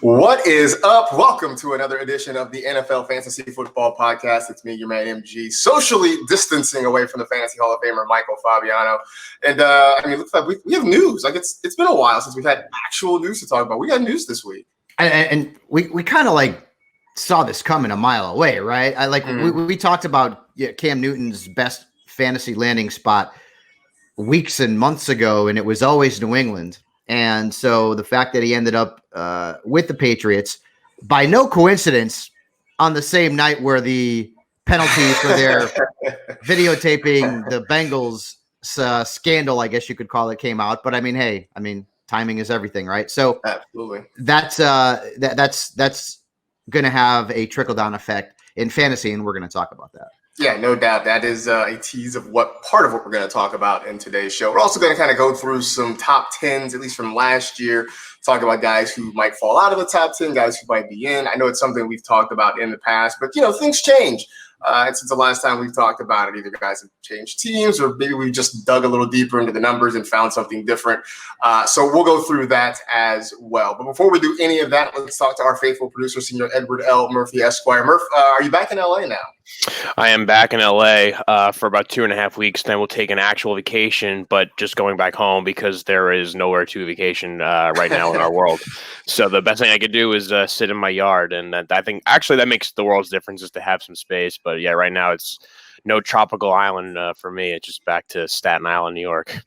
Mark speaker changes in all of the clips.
Speaker 1: What is up? Welcome to another edition of the NFL Fantasy Football Podcast. It's me, your man MG, socially distancing away from the Fantasy Hall of Famer Michael Fabiano. And it looks like we have news. Like it's been a while since we've had actual news to talk about. We got news this week,
Speaker 2: and we kind of like saw this coming a mile away, right? We talked about Cam Newton's best fantasy landing spot weeks and months ago, and it was always New England. And so the fact that he ended up with the Patriots, by no coincidence, on the same night where the penalty for their videotaping the Bengals scandal, I guess you could call it, came out. But timing is everything, right? So
Speaker 1: absolutely,
Speaker 2: that's going to have a trickle down effect in fantasy, and we're going to talk about that.
Speaker 1: Yeah, no doubt. That is a tease of part of what we're going to talk about in today's show. We're also going to kind of go through some top 10s, at least from last year, talk about guys who might fall out of the top 10, guys who might be in. I know it's something we've talked about in the past, but, things change. And since the last time we've talked about it, either guys have changed teams or maybe we just dug a little deeper into the numbers and found something different. So we'll go through that as well. But before we do any of that, let's talk to our faithful producer, Senior Edward L. Murphy, Esquire. Murph, are you back in L.A. now?
Speaker 3: I am back in LA for about 2.5 weeks. Then we'll take an actual vacation, but just going back home because there is nowhere to vacation right now in our world. So the best thing I could do is sit in my yard. And I think actually that makes the world's difference is to have some space. But yeah, right now it's no tropical island for me. It's just back to Staten Island, New York.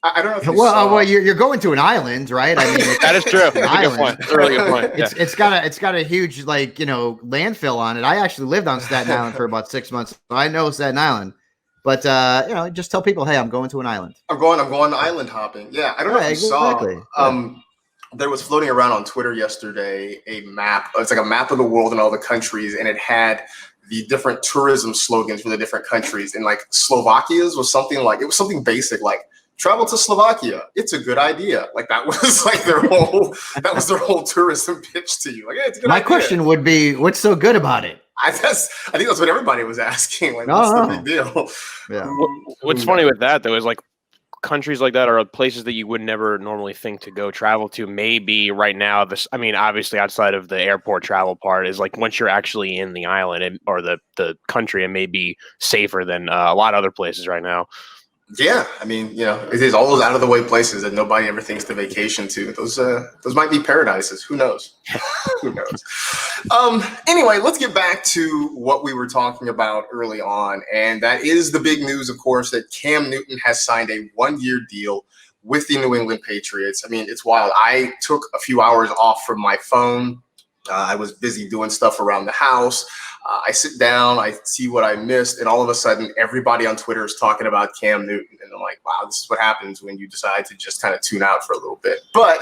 Speaker 1: I don't know if you
Speaker 2: well, you're going to an island, right? I mean,
Speaker 3: that is true. That's a good point. That's a really good point. Yeah.
Speaker 2: It's got a huge landfill on it. I actually lived on Staten Island for about 6 months. So I know Staten Island, but just tell people, hey, I'm going to an island.
Speaker 1: I'm going island hopping. Yeah, I don't know if you saw. There was floating around on Twitter yesterday a map. It's like a map of the world and all the countries, and it had the different tourism slogans for the different countries. And like Slovakia's was something basic like, travel to Slovakia. It's a good idea. Like that was like their whole tourism pitch to you. Like, it's a good
Speaker 2: My
Speaker 1: idea.
Speaker 2: question would be, what's so good about it?
Speaker 1: I think that's what everybody was asking. Like, what's the big deal?
Speaker 2: Yeah.
Speaker 3: What's funny with that though is like countries like that are places that you would never normally think to go travel to. Maybe right now, obviously outside of the airport travel part is like once you're actually in the island or the country, it may be safer than a lot of other places right now.
Speaker 1: Yeah, it is all those out of the way places that nobody ever thinks to vacation to. Those might be paradises. Who knows? Who knows? Anyway, let's get back to what we were talking about early on, and that is the big news, of course, that Cam Newton has signed a 1-year deal with the New England Patriots. I mean, it's wild. I took a few hours off from my phone. I was busy doing stuff around the house. I sit down, I see what I missed, and all of a sudden, everybody on Twitter is talking about Cam Newton. And I'm like, wow, this is what happens when you decide to just kind of tune out for a little bit. But,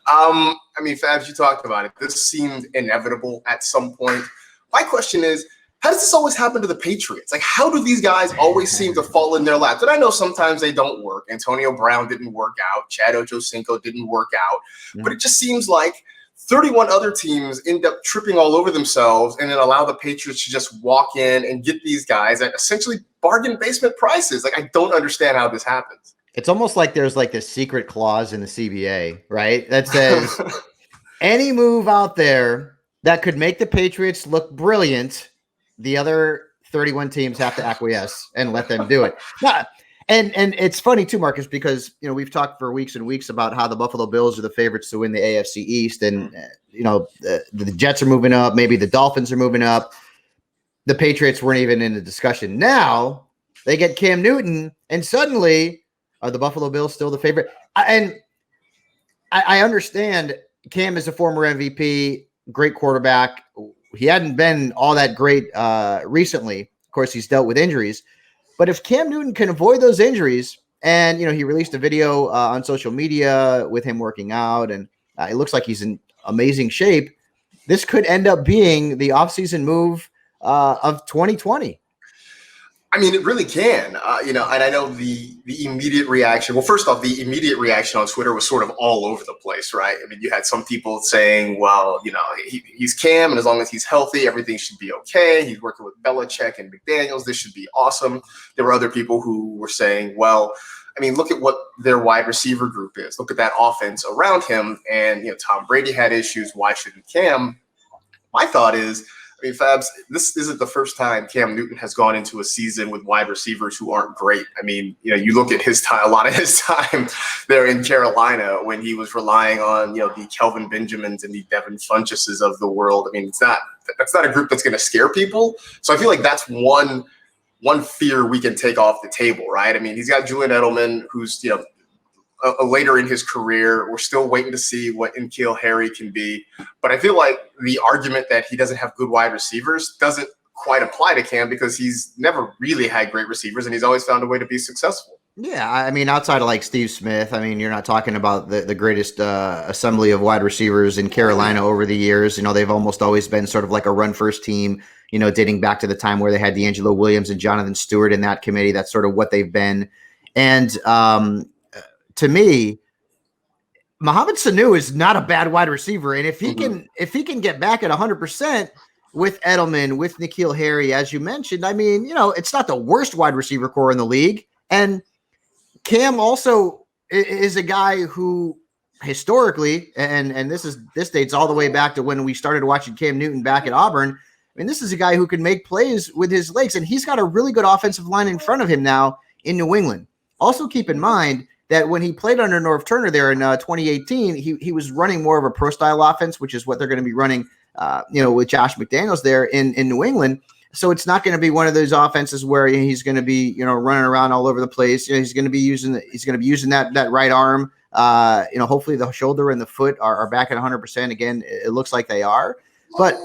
Speaker 1: Fabs, you talked about it. This seemed inevitable at some point. My question is, how does this always happen to the Patriots? Like, how do these guys always seem to fall in their laps? And I know sometimes they don't work. Antonio Brown didn't work out. Chad Ochocinco didn't work out. But it just seems like 31 other teams end up tripping all over themselves and then allow the Patriots to just walk in and get these guys at essentially bargain basement prices. Like, I don't understand how this happens.
Speaker 2: It's almost like there's like this secret clause in the CBA, right? That says any move out there that could make the Patriots look brilliant, the other 31 teams have to acquiesce and let them do it. And it's funny too, Marcus, because we've talked for weeks and weeks about how the Buffalo Bills are the favorites to win the AFC East, and the Jets are moving up, maybe the Dolphins are moving up. The Patriots weren't even in the discussion. Now they get Cam Newton, and suddenly are the Buffalo Bills still the favorite? And I understand Cam is a former MVP, great quarterback. He hadn't been all that great recently. Of course, he's dealt with injuries. But if Cam Newton can avoid those injuries, and he released a video on social media with him working out, and it looks like he's in amazing shape, this could end up being the offseason move of 2020.
Speaker 1: I mean, it really can, and I know the immediate reaction. Well, first off, the immediate reaction on Twitter was sort of all over the place, right? I mean, you had some people saying, well, he's Cam, and as long as he's healthy, everything should be okay. He's working with Belichick and McDaniels. This should be awesome. There were other people who were saying, well, I mean, look at what their wide receiver group is. Look at that offense around him. And, Tom Brady had issues. Why shouldn't Cam? My thought is, I mean, Fabs, this isn't the first time Cam Newton has gone into a season with wide receivers who aren't great. I mean, you look at his time, a lot of his time there in Carolina when he was relying on, the Kelvin Benjamins and the Devin Funcheses of the world. I mean, that's not a group that's going to scare people. So I feel like that's one fear we can take off the table, right? I mean, he's got Julian Edelman, who's, later in his career. We're still waiting to see what N'Keal Harry can be. But I feel like the argument that he doesn't have good wide receivers doesn't quite apply to Cam because he's never really had great receivers and he's always found a way to be successful.
Speaker 2: Yeah, I mean, outside of like Steve Smith, I mean, you're not talking about the greatest assembly of wide receivers in Carolina over the years. They've almost always been sort of like a run-first team, dating back to the time where they had D'Angelo Williams and Jonathan Stewart in that committee. That's sort of what they've been. And to me, Mohamed Sanu is not a bad wide receiver. And if he can get back at 100% with Edelman, with N'Keal Harry, as you mentioned, I mean, it's not the worst wide receiver core in the league. And Cam also is a guy who historically, and this dates all the way back to when we started watching Cam Newton back at Auburn. I mean, this is a guy who can make plays with his legs, and he's got a really good offensive line in front of him now in New England. Also keep in mind that when he played under Norv Turner there in 2018, he was running more of a pro-style offense, which is what they're going to be running, with Josh McDaniels there in New England. So it's not going to be one of those offenses where he's going to be, running around all over the place. He's going to be using that right arm. Hopefully the shoulder and the foot are back at 100%. Again, it looks like they are. But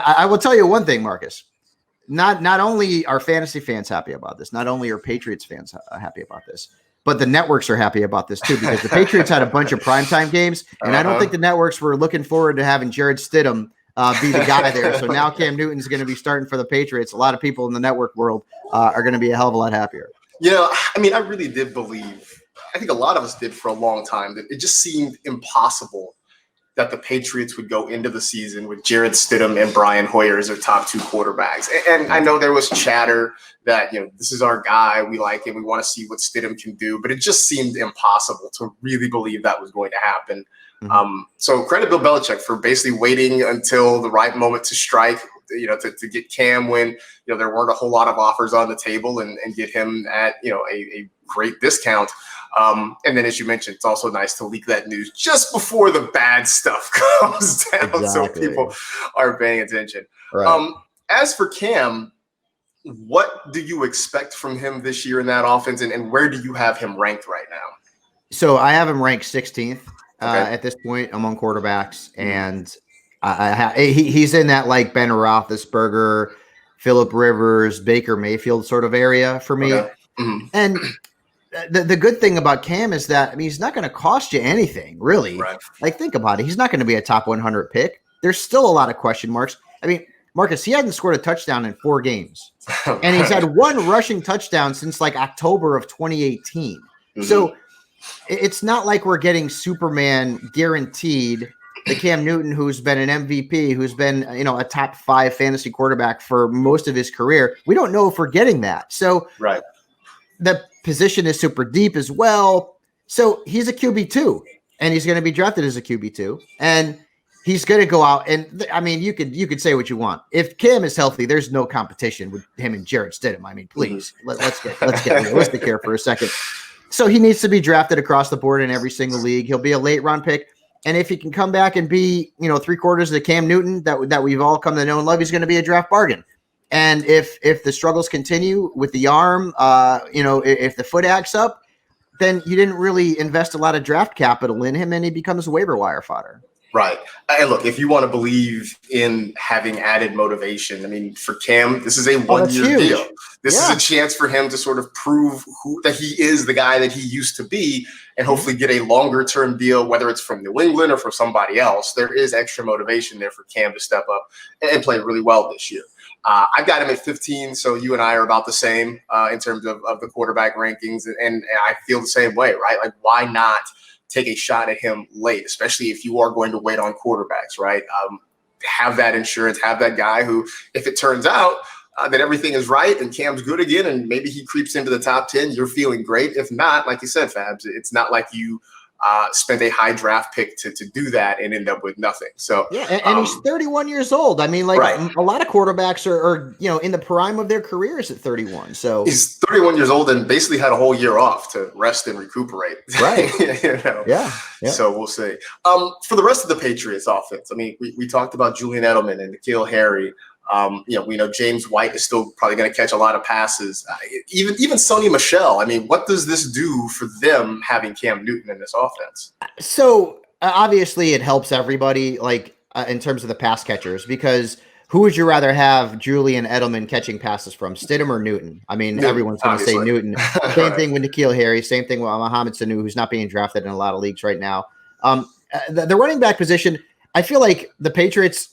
Speaker 2: I will tell you one thing, Marcus. Not only are fantasy fans happy about this, not only are Patriots fans happy about this, but the networks are happy about this too, because the Patriots had a bunch of primetime games, and I don't think the networks were looking forward to having Jared Stidham be the guy there. So now Cam Newton's going to be starting for the Patriots. A lot of people in the network world are going to be a hell of a lot happier.
Speaker 1: I mean, I really did believe, I think a lot of us did for a long time, that it just seemed impossible that the Patriots would go into the season with Jared Stidham and Brian Hoyer as their top two quarterbacks. And I know there was chatter that, this is our guy, we like him, we want to see what Stidham can do, but it just seemed impossible to really believe that was going to happen.
Speaker 2: Mm-hmm.
Speaker 1: So credit Bill Belichick for basically waiting until the right moment to strike, to get Cam when, there weren't a whole lot of offers on the table and get him at, a great discount. And then, as you mentioned, it's also nice to leak that news just before the bad stuff comes down,
Speaker 2: Exactly.
Speaker 1: so people are paying attention.
Speaker 2: Right.
Speaker 1: As for Cam, what do you expect from him this year in that offense, and where do you have him ranked right now?
Speaker 2: So I have him ranked 16th
Speaker 1: Okay.
Speaker 2: at this point among quarterbacks, and he's in that like Ben Roethlisberger, Phillip Rivers, Baker Mayfield sort of area for me.
Speaker 1: Okay. Mm-hmm.
Speaker 2: And the good thing about Cam is that, I mean, he's not going to cost you anything, really.
Speaker 1: Right.
Speaker 2: Like, think about it. He's not going to be a top 100 pick. There's still a lot of question marks. I mean, Marcus, he hasn't scored a touchdown in 4 games. And he's had 1 rushing touchdown since like October of 2018.
Speaker 1: Mm-hmm.
Speaker 2: So it's not like we're getting Superman guaranteed. The Cam Newton, who's been an MVP, who's been, a top 5 fantasy quarterback for most of his career. We don't know if we're getting that. So
Speaker 1: Right.
Speaker 2: the position is super deep as well. So he's a QB2, and he's going to be drafted as a QB2, and he's going to go out. And I mean, you could say what you want. If Cam is healthy, there's no competition with him and Jared Stidham. I mean, please, let's get realistic here for a second. So he needs to be drafted across the board in every single league. He'll be a late round pick. And if he can come back and be, 3/4 of the Cam Newton that we've all come to know and love, he's going to be a draft bargain. And if the struggles continue with the arm, if the foot acts up, then you didn't really invest a lot of draft capital in him, and he becomes waiver wire fodder.
Speaker 1: Right. And look, if you want to believe in having added motivation, I mean, for Cam, this is a 1-year deal. This is a chance for him to sort of prove that he is the guy that he used to be, and hopefully get a longer-term deal, whether it's from New England or from somebody else. There is extra motivation there for Cam to step up and play really well this year. I've got him at 15, so you and I are about the same in terms of the quarterback rankings, and I feel the same way, right? Like, why not take a shot at him late, especially if you are going to wait on quarterbacks, right? Have that insurance, have that guy who, if it turns out, that everything is right and Cam's good again, and maybe he creeps into the top 10, you're feeling great. If not, like you said, Fabs, it's not like you spent a high draft pick to do that and end up with nothing. So
Speaker 2: yeah, and he's 31 years old. I mean, like
Speaker 1: right.
Speaker 2: a lot of quarterbacks are in the prime of their careers at 31. So
Speaker 1: he's 31 years old and basically had a whole year off to rest and recuperate.
Speaker 2: Right. Yeah.
Speaker 1: So we'll see. For the rest of the Patriots offense, I mean, we talked about Julian Edelman and N'Keal Harry. We know James White is still probably going to catch a lot of passes. Even Sony Michel. I mean, what does this do for them having Cam Newton in this offense?
Speaker 2: So obviously it helps everybody, like in terms of the pass catchers, because who would you rather have Julian Edelman catching passes from, Stidham or Newton? I mean, Newton, everyone's going to say Newton. Same thing with N'Keal Harry. Same thing with Mohamed Sanu, who's not being drafted in a lot of leagues right now. The running back position, I feel like the Patriots,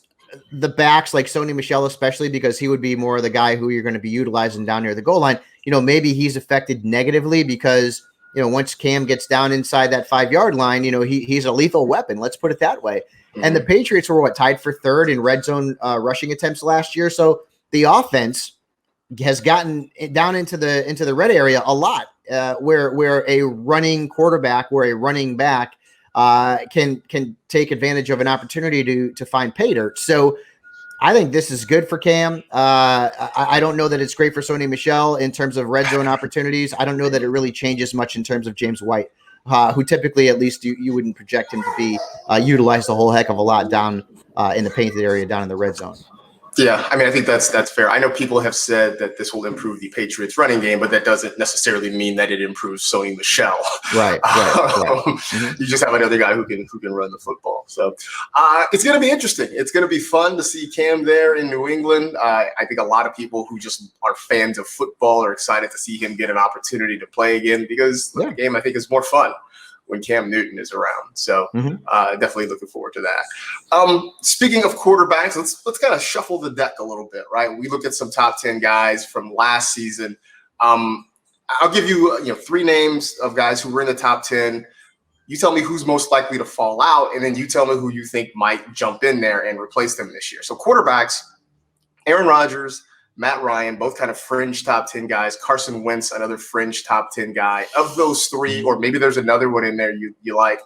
Speaker 2: the backs like Sony Michel, especially because he would be more the guy who you're going to be utilizing down near the goal line. Maybe he's affected negatively because, once Cam gets down inside that 5-yard line, he's a lethal weapon. Let's put it that way. Mm-hmm. And the Patriots were tied for third in red zone rushing attempts last year. So the offense has gotten down into the red area a lot, where a running quarterback, where a running back can take advantage of an opportunity to find pay dirt. So I think this is good for Cam. I don't know that it's great for Sony Michel in terms of red zone opportunities. I don't know that it really changes much in terms of James White, who typically, at least you wouldn't project him to be utilized a whole heck of a lot down in the painted area down in the red zone.
Speaker 1: Yeah, I mean, I think that's fair. I know people have said that this will improve the Patriots running game, but that doesn't necessarily mean that it improves Sony Michel.
Speaker 2: Right.
Speaker 1: You just have another guy who can run the football. So it's going to be interesting. It's going to be fun to see Cam there in New England. I think a lot of people who just are fans of football are excited to see him get an opportunity to play again because the game, I think, is more fun when Cam Newton is around. So definitely looking forward to that. Speaking of quarterbacks, let's kind of shuffle the deck a little bit, right? We look at some top 10 guys from last season. I'll give you 3 names of guys who were in the top 10. You tell me who's most likely to fall out, and then you tell me who you think might jump in there and replace them this year. So quarterbacks, Aaron Rodgers, Matt Ryan, both kind of fringe top 10 guys. Carson Wentz, another fringe top 10 guy. Of those 3, or maybe there's another one in there you like,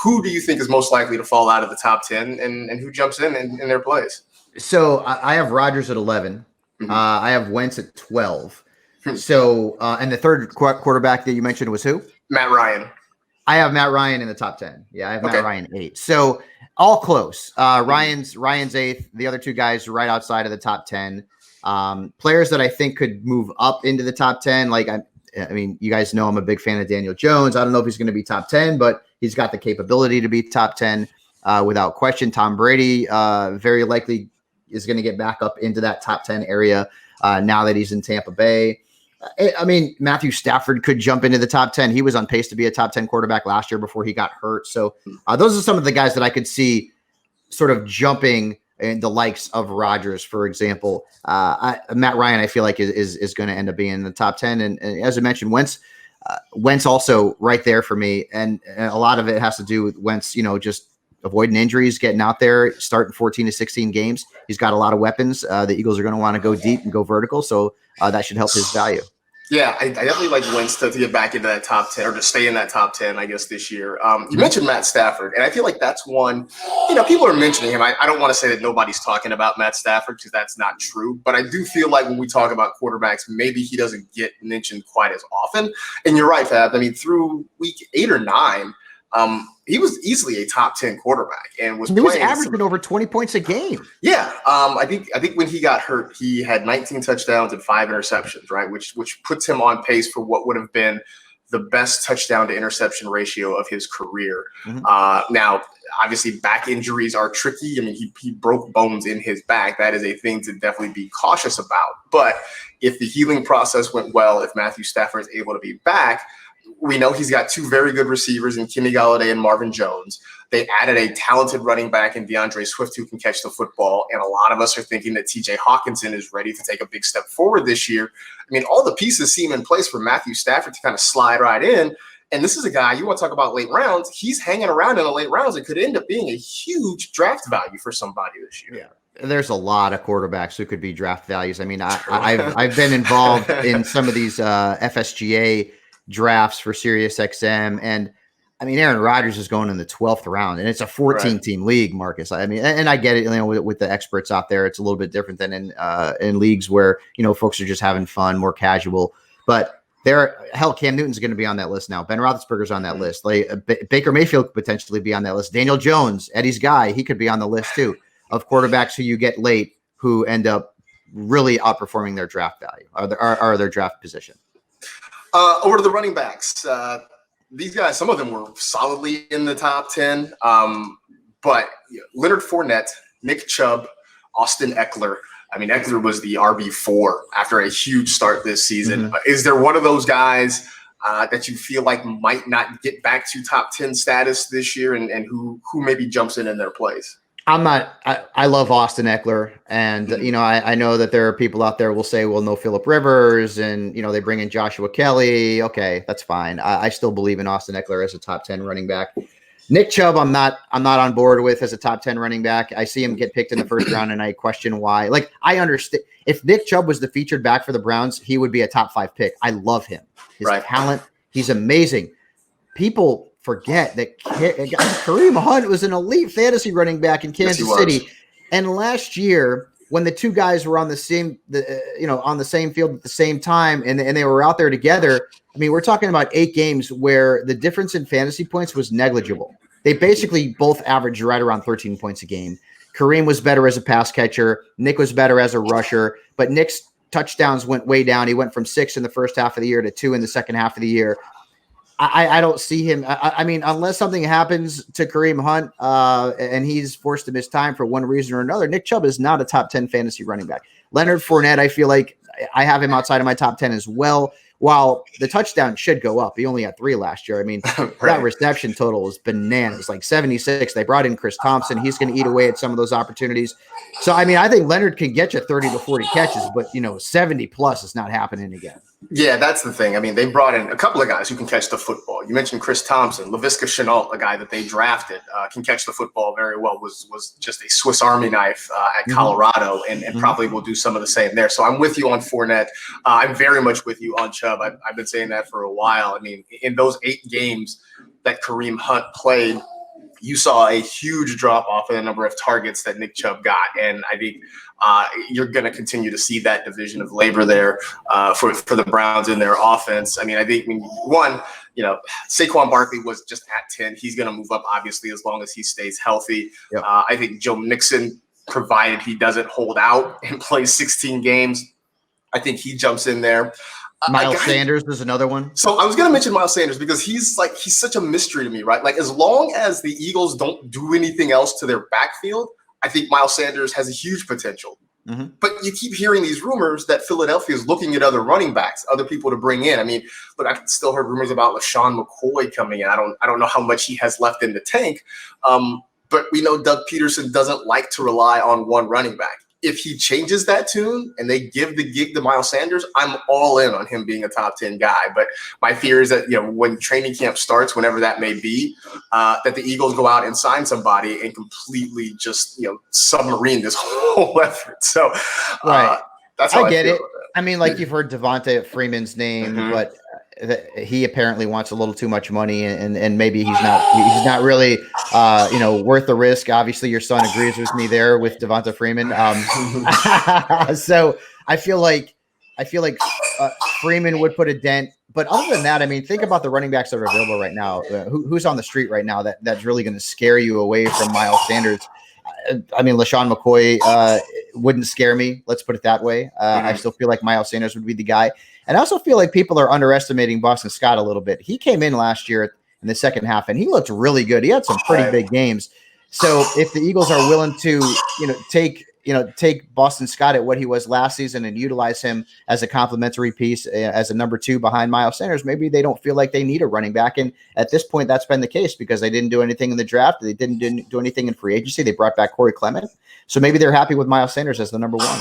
Speaker 1: who do you think is most likely to fall out of the top 10 and who jumps in their place?
Speaker 2: So I have Rodgers at 11. I have Wentz at 12. So, and the third quarterback that you mentioned was who?
Speaker 1: Matt Ryan.
Speaker 2: I have Matt Ryan in the top 10. Yeah, I have Matt Ryan 8. So all close. Ryan's 8th. The other 2 guys right outside of the top 10. Players that I think could move up into the top 10. Like, I mean, you guys know I'm a big fan of Daniel Jones. I don't know if he's going to be top 10, but he's got the capability to be top 10 without question. Tom Brady very likely is going to get back up into that top 10 area now that he's in Tampa Bay. I mean, Matthew Stafford could jump into the top 10. He was on pace to be a top 10 quarterback last year before he got hurt. So those are some of the guys that I could see sort of jumping in the likes of Rodgers, for example. Matt Ryan, I feel like is going to end up being in the top 10. And as I mentioned, Wentz also right there for me. And a lot of it has to do with Wentz, just avoiding injuries, getting out there, starting 14 to 16 games. He's got a lot of weapons. The Eagles are going to want to go deep and go vertical. So that should help his value.
Speaker 1: Yeah, I definitely like Wentz to get back into that top 10 or to stay in that top 10, I guess, this year. You mentioned Matt Stafford, and I feel like that's one, people are mentioning him. I don't want to say that nobody's talking about Matt Stafford because that's not true, but I do feel like when we talk about quarterbacks, maybe he doesn't get mentioned quite as often. And you're right, Fab. I mean, through week 8 or 9, he was easily a top 10 quarterback and was
Speaker 2: averaging over 20 points a game.
Speaker 1: Yeah. I think when he got hurt, he had 19 touchdowns and 5 interceptions, right? Which puts him on pace for what would have been the best touchdown to interception ratio of his career. Now, obviously back injuries are tricky. I mean, he broke bones in his back. That is a thing to definitely be cautious about. But if the healing process went well, if Matthew Stafford is able to be back, we know he's got 2 very good receivers in Kenny Golladay and Marvin Jones. They added a talented running back in DeAndre Swift who can catch the football. And a lot of us are thinking that TJ Hawkinson is ready to take a big step forward this year. I mean, all the pieces seem in place for Matthew Stafford to kind of slide right in. And this is a guy, you want to talk about late rounds, he's hanging around in the late rounds. It could end up being a huge draft value for somebody this year.
Speaker 2: Yeah. there's a lot of quarterbacks who could be draft values. I mean, I've been involved in some of these FSGA drafts for SiriusXM, and I mean, Aaron Rodgers is going in the 12th round, and it's a 14-team league, Marcus. I mean, and I get it. You know, with the experts out there, it's a little bit different than in leagues where folks are just having fun, more casual. But Cam Newton's going to be on that list now. Ben Roethlisberger's on that list. Like Baker Mayfield could potentially be on that list. Daniel Jones, Eddie's guy, he could be on the list too, of quarterbacks who you get late who end up really outperforming their draft value or their draft position.
Speaker 1: Over to the running backs. These guys, some of them were solidly in the top 10, but Leonard Fournette, Nick Chubb, Austin Eckler. I mean, Eckler was the RB4 after a huge start this season. Mm-hmm. Is there one of those guys that you feel like might not get back to top 10 status this year, and who maybe jumps in their place?
Speaker 2: I love Austin Eckler, and I know that there are people out there will say, well, no Phillip Rivers, and they bring in Joshua Kelly. Okay, that's fine. I still believe in Austin Eckler as a top 10 running back. Nick Chubb, I'm not on board with as a top 10 running back. I see him get picked in the first round, and I question why. Like, I understand if Nick Chubb was the featured back for the Browns, he would be a top 5 pick. I love him. His talent, he's amazing. People forget that Kareem Hunt was an elite fantasy running back in Kansas City. And last year, when the two guys were on the same, on the same field at the same time, and they were out there together, I mean, we're talking about 8 games where the difference in fantasy points was negligible. They basically both averaged right around 13 points a game. Kareem was better as a pass catcher. Nick was better as a rusher, but Nick's touchdowns went way down. He went from 6 in the first half of the year to 2 in the second half of the year. I don't see him. I mean, unless something happens to Kareem Hunt and he's forced to miss time for one reason or another, Nick Chubb is not a top 10 fantasy running back. Leonard Fournette, I feel like I have him outside of my top 10 as well. While the touchdown should go up, he only had 3 last year. I mean, that reception total is bananas, like 76. They brought in Chris Thompson. He's going to eat away at some of those opportunities. So, I mean, I think Leonard can get you 30 to 40 catches, but, 70 plus is not happening again.
Speaker 1: Yeah, that's the thing. I mean, they brought in a couple of guys who can catch the football. You mentioned Chris Thompson. Laviska Shenault, a guy that they drafted, can catch the football very well, was just a Swiss Army knife at Colorado, and probably will do some of the same there. So I'm with you on Fournette. I'm very much with you on Chubb. I've been saying that for a while. I mean, in those 8 games that Kareem Hunt played, you saw a huge drop off in the number of targets that Nick Chubb got. And I think you're going to continue to see that division of labor there for the Browns in their offense. I mean, one, Saquon Barkley was just at 10. He's going to move up, obviously, as long as he stays healthy. Yep. I think Joe Mixon, provided he doesn't hold out and play 16 games, I think he jumps in there.
Speaker 2: Miles Sanders is another one.
Speaker 1: So I was going to mention Miles Sanders because he's such a mystery to me, right? Like, as long as the Eagles don't do anything else to their backfield, I think Miles Sanders has a huge potential. Mm-hmm. But you keep hearing these rumors that Philadelphia is looking at other running backs, other people to bring in. I mean, look, I still heard rumors about LaShawn McCoy coming in. I don't know how much he has left in the tank. But we know Doug Peterson doesn't like to rely on one running back. If he changes that tune and they give the gig to Miles Sanders, I'm all in on him being a top 10 guy. But my fear is that, when training camp starts, whenever that may be, that the Eagles go out and sign somebody and completely just, submarine this whole effort. So that's how I get it.
Speaker 2: I mean, like, you've heard Devonta Freeman's name, but he apparently wants a little too much money, and maybe he's not really worth the risk. Obviously, your son agrees with me there with Devonta Freeman. So I feel like Freeman would put a dent. But other than that, I mean, think about the running backs that are available right now. Who's on the street right now that's really going to scare you away from Miles Sanders? I mean, LaShawn McCoy wouldn't scare me. Let's put it that way. I still feel like Miles Sanders would be the guy. And I also feel like people are underestimating Boston Scott a little bit. He came in last year in the second half, and he looked really good. He had some pretty big games. So if the Eagles are willing to, take Boston Scott at what he was last season and utilize him as a complementary piece, as a number 2 behind Miles Sanders, maybe they don't feel like they need a running back. And at this point, that's been the case because they didn't do anything in the draft. They didn't do anything in free agency. They brought back Corey Clement. So maybe they're happy with Miles Sanders as the number 1.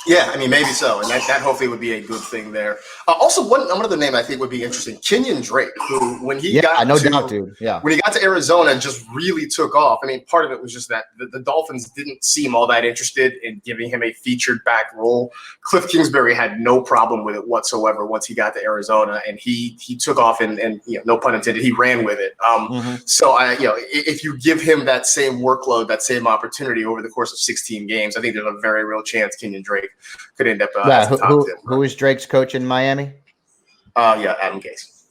Speaker 1: Yeah, I mean, maybe so, and that hopefully would be a good thing there. Also, one other name I think would be interesting, Kenyon Drake, who when he got
Speaker 2: no
Speaker 1: to,
Speaker 2: doubt, dude. Yeah,
Speaker 1: when he got to Arizona, just really took off. I mean, part of it was just that the Dolphins didn't seem all that interested in giving him a featured back role. Cliff Kingsbury had no problem with it whatsoever once he got to Arizona, and he took off and no pun intended, he ran with it. So if you give him that same workload, that same opportunity over the course of 16 games, I think there's a very real chance Kenyon Drake could end up as a top 10.
Speaker 2: Who is Drake's coach in Miami?
Speaker 1: Adam Gase.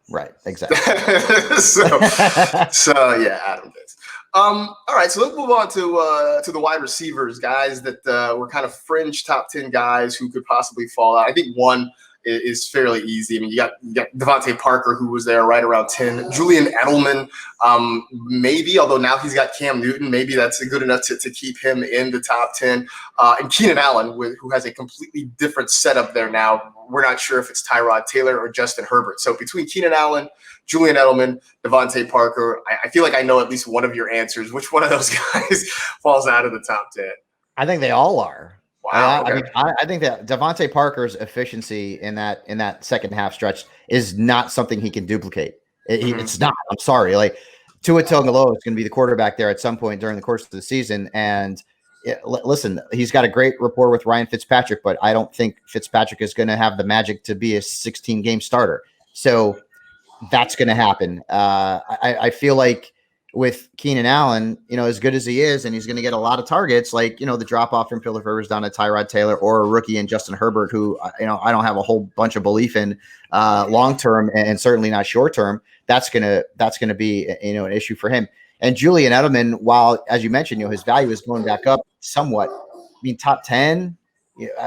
Speaker 2: Right, exactly.
Speaker 1: so yeah, Adam Gase. All right, so let's move on to the wide receivers, guys that were kind of fringe top 10 guys who could possibly fall out. I think one is fairly easy. I mean, you got Devontae Parker, who was there right around 10. Julian Edelman, maybe, although now he's got Cam Newton, maybe that's good enough to keep him in the top 10. And Keenan Allen, who has a completely different setup there now. We're not sure if it's Tyrod Taylor or Justin Herbert. So between Keenan Allen, Julian Edelman, Devontae Parker, I feel like I know at least one of your answers. Which one of those guys falls out of the top 10?
Speaker 2: I think they all are.
Speaker 1: Wow. Okay.
Speaker 2: I think that Devontae Parker's efficiency in that second half stretch is not something he can duplicate. It's not. I'm sorry. Like Tua Tagovailoa is going to be the quarterback there at some point during the course of the season. And listen, he's got a great rapport with Ryan Fitzpatrick, but I don't think Fitzpatrick is going to have the magic to be a 16-game starter. So that's going to happen. I feel like with Keenan Allen, as good as he is, and he's going to get a lot of targets, like, the drop off from Philip Rivers down to Tyrod Taylor or a rookie in Justin Herbert, who, I don't have a whole bunch of belief in long-term and certainly not short-term. That's going to be, an issue for him. And Julian Edelman, while, as you mentioned, his value is going back up somewhat. I mean, top 10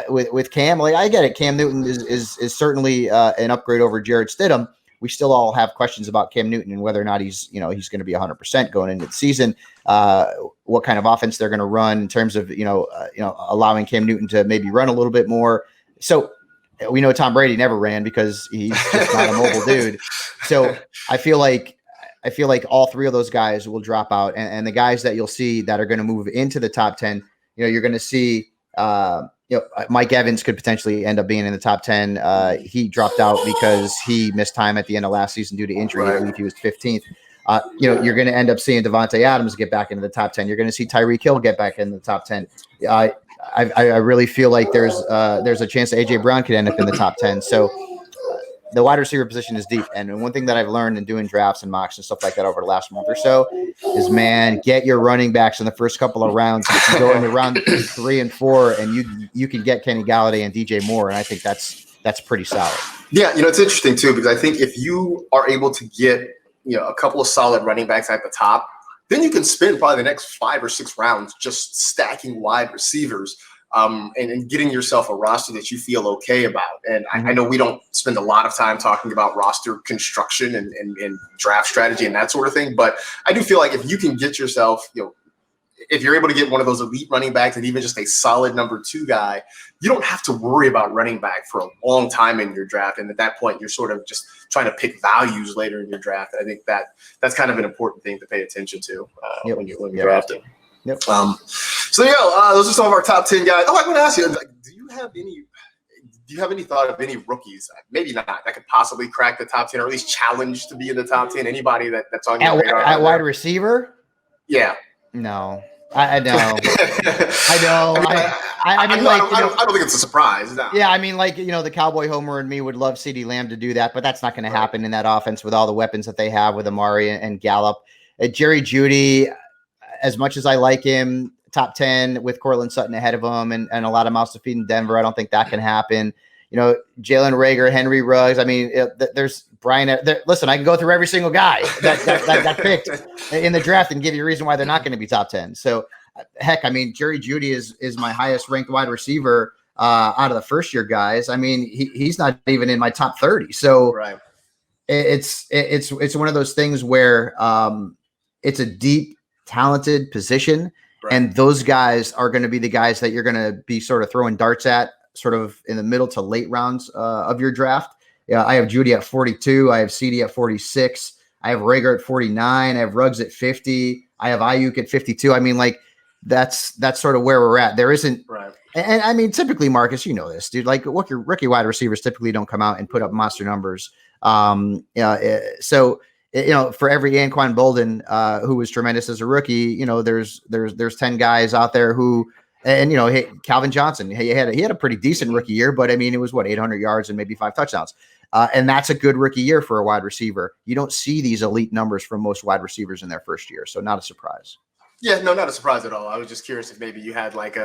Speaker 2: with Cam, like, I get it. Cam Newton is certainly an upgrade over Jarrett Stidham. We still all have questions about Cam Newton and whether or not he's going to be 100% going into the season. What kind of offense they're going to run in terms of allowing Cam Newton to maybe run a little bit more. So we know Tom Brady never ran because he's just not a mobile dude. So I feel like all three of those guys will drop out, and the guys that you'll see that are going to move into the top 10, you're going to see. Mike Evans could potentially end up being in the top 10. He dropped out because he missed time at the end of last season due to injury. Right. I believe he was 15th. You're going to end up seeing Devontae Adams get back into the top 10. You're going to see Tyreek Hill get back in the top 10. I really feel like there's a chance that AJ Brown could end up in the top 10. So the wide receiver position is deep. And one thing that I've learned in doing drafts and mocks and stuff like that over the last month or so is, man, get your running backs in the first couple of rounds. You can go into round 3 and 4, and you can get Kenny Galladay and DJ Moore. And I think that's pretty solid.
Speaker 1: Yeah. It's interesting too, because I think if you are able to get, a couple of solid running backs at the top, then you can spend probably the next 5 or 6 rounds just stacking wide receivers. And getting yourself a roster that you feel okay about. And I know we don't spend a lot of time talking about roster construction and draft strategy and that sort of thing, but I do feel like if you can get yourself, if you're able to get one of those elite running backs and even just a solid number 2 guy, you don't have to worry about running back for a long time in your draft. And at that point, you're sort of just trying to pick values later in your draft. And I think that's kind of an important thing to pay attention to when you're drafting.
Speaker 2: Yep.
Speaker 1: So there you go. Those are some of our top 10 guys. Oh, I want to ask you, do you have any thought of any rookies, maybe not, that could possibly crack the top 10 or at least challenge to be in the top 10? Anybody that's on your radar?
Speaker 2: At wide receiver?
Speaker 1: Yeah.
Speaker 2: No. I know. I know.
Speaker 1: I don't think it's a surprise. No.
Speaker 2: Yeah, I mean, the Cowboy Homer and me would love CeeDee Lamb to do that, but that's not going to happen in that offense with all the weapons that they have with Amari and Gallup. Jerry Jeudy, as much as I like him, top 10 with Cortland Sutton ahead of him and a lot of mouths to feed in Denver, I don't think that can happen. Jalen Reagor, Henry Ruggs. I mean, there's Brian. Listen, I can go through every single guy that picked in the draft and give you a reason why they're not going to be top 10. So, heck, I mean, Jerry Jeudy is my highest ranked wide receiver out of the first year guys. I mean, he's not even in my top 30. So,
Speaker 1: right.
Speaker 2: It's one of those things where it's a deep, talented position. Right. And those guys are going to be the guys that you're going to be sort of throwing darts at sort of in the middle to late rounds of your draft. Yeah, I have Jeudy at 42. I have CeeDee at 46. I have Reagor at 49. I have Ruggs at 50. I have Ayuk at 52. I mean, that's sort of where we're at. There isn't,
Speaker 1: right.
Speaker 2: And I mean, typically, Marcus, you know this, dude. Like, rookie wide receivers typically don't come out and put up monster numbers. So for every Anquan Bolden, who was tremendous as a rookie, there's 10 guys out there who, and hey, Calvin Johnson, he had a pretty decent rookie year, but I mean, it was 800 yards and maybe 5 touchdowns. And that's a good rookie year for a wide receiver. You don't see these elite numbers from most wide receivers in their first year. So not a surprise.
Speaker 1: Yeah, no, not a surprise at all. I was just curious if maybe you had like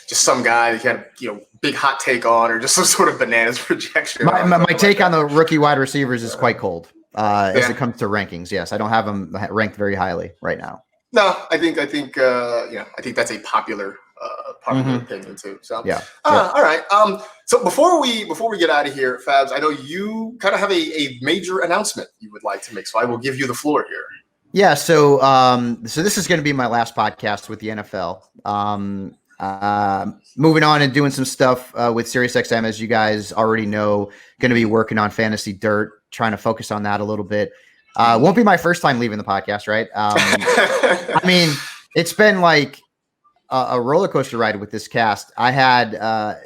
Speaker 1: just some guy that you had big hot take on, or just some sort of bananas projection.
Speaker 2: My take on the rookie wide receivers is quite cold as it comes to rankings. Yes, I don't have them ranked very highly right now.
Speaker 1: No, I think that's a popular opinion too. So all right. So before we get out of here, Fabs, I know you kind of have a major announcement you would like to make, so I will give you the floor here.
Speaker 2: Yeah, so this is going to be my last podcast with the NFL. Moving on and doing some stuff with SiriusXM, as you guys already know, going to be working on Fantasy Dirt, trying to focus on that a little bit. Won't be my first time leaving the podcast, right? I mean, it's been like a roller coaster ride with this cast. I had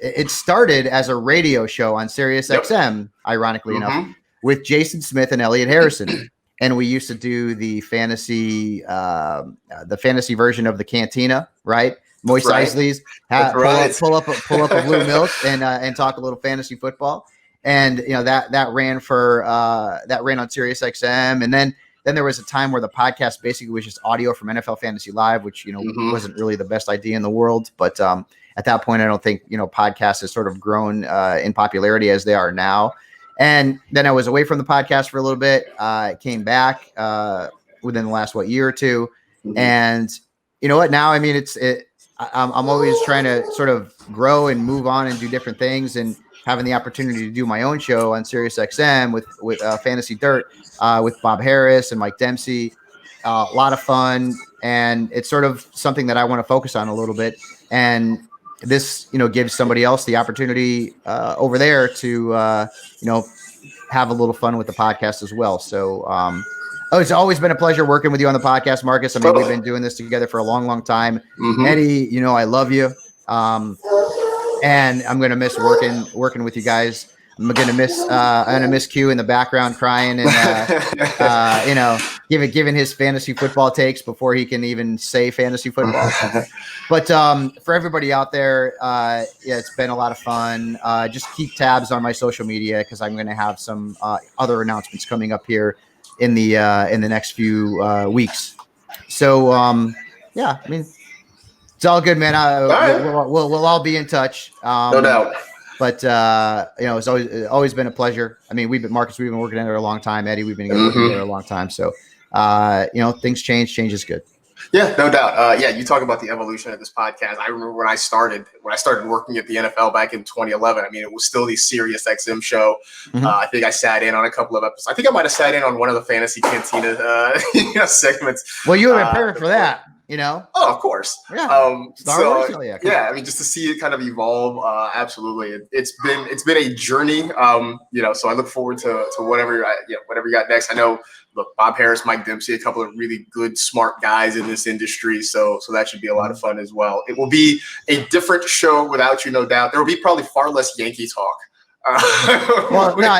Speaker 2: it started as a radio show on SiriusXM, ironically enough, with Jason Smith and Elliot Harrison. And we used to do the fantasy version of the Cantina, right? Moist Isleys, pull up a blue milk and talk a little fantasy football. And that ran on SiriusXM. And then there was a time where the podcast basically was just audio from NFL Fantasy Live, which wasn't really the best idea in the world. But at that point, I don't think podcasts has sort of grown in popularity as they are now. And then I was away from the podcast for a little bit. I came back within the last year or two, and you know what? Now, I mean, I'm always trying to sort of grow and move on and do different things, and having the opportunity to do my own show on SiriusXM with Fantasy Dirt with Bob Harris and Mike Dempsey. A lot of fun, and it's sort of something that I want to focus on a little bit. And this, gives somebody else the opportunity over there to, have a little fun with the podcast as well. So it's always been a pleasure working with you on the podcast, Marcus. I mean, we've been doing this together for a long, long time. Eddie, I love you. And I'm going to miss working with you guys. I'm going to miss Q in the background crying and, giving his fantasy football takes before he can even say fantasy football. But for everybody out there, it's been a lot of fun. Just keep tabs on my social media, because I'm going to have some other announcements coming up here in the next few weeks. So, I mean, it's all good, man. We'll all be in touch.
Speaker 1: No doubt.
Speaker 2: But it's always been a pleasure. I mean, Marcus, we've been working together a long time. Eddie, we've been working together a long time. So, things change. Change is good.
Speaker 1: Yeah, no doubt. You talk about the evolution of this podcast. I remember when I started working at the NFL back in 2011. I mean, it was still the Sirius XM show. I think I sat in on a couple of episodes. I think I might have sat in on one of the Fantasy Cantina segments.
Speaker 2: Well, you would have been perfect for that.
Speaker 1: Oh, of course.
Speaker 2: Yeah.
Speaker 1: Star Wars? I mean, just to see it kind of evolve, absolutely. It's been a journey. So I look forward to whatever you got next. I know, look, Bob Harris, Mike Dempsey, a couple of really good, smart guys in this industry. So that should be a lot of fun as well. It will be a different show without you, no doubt. There will be probably far less Yankee talk.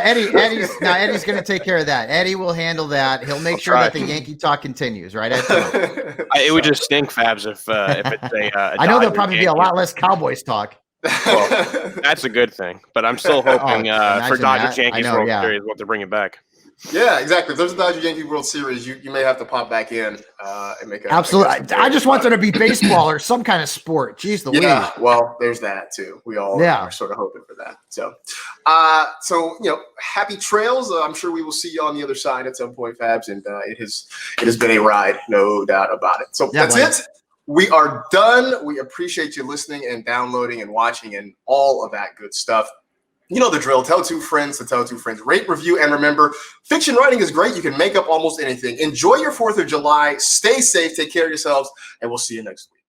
Speaker 2: Eddie's going to take care of that. Eddie will handle that. He'll make sure that the Yankee talk continues, right?
Speaker 3: It would just stink, Fabs, if it's a
Speaker 2: I know there'll probably be a lot less Cowboys talk.
Speaker 3: Well, that's a good thing, but I'm still hoping for Dodgers Yankees World Series what to bring it back.
Speaker 1: Yeah, exactly. If there's a Dodgers Yankee World Series, you may have to pop back in and make a
Speaker 2: absolutely. I just want there to be baseball or some kind of sport. Jeez Louise.
Speaker 1: Yeah, well, there's that too. We all are sort of hoping for that. So, happy trails. I'm sure we will see you on the other side at some point, Fabs. And it has been a ride, no doubt about it. So that's it. We are done. We appreciate you listening and downloading and watching and all of that good stuff. You know the drill. Tell two friends to tell two friends. Rate, review, and remember, fiction writing is great. You can make up almost anything. Enjoy your 4th of July. Stay safe. Take care of yourselves. And we'll see you next week.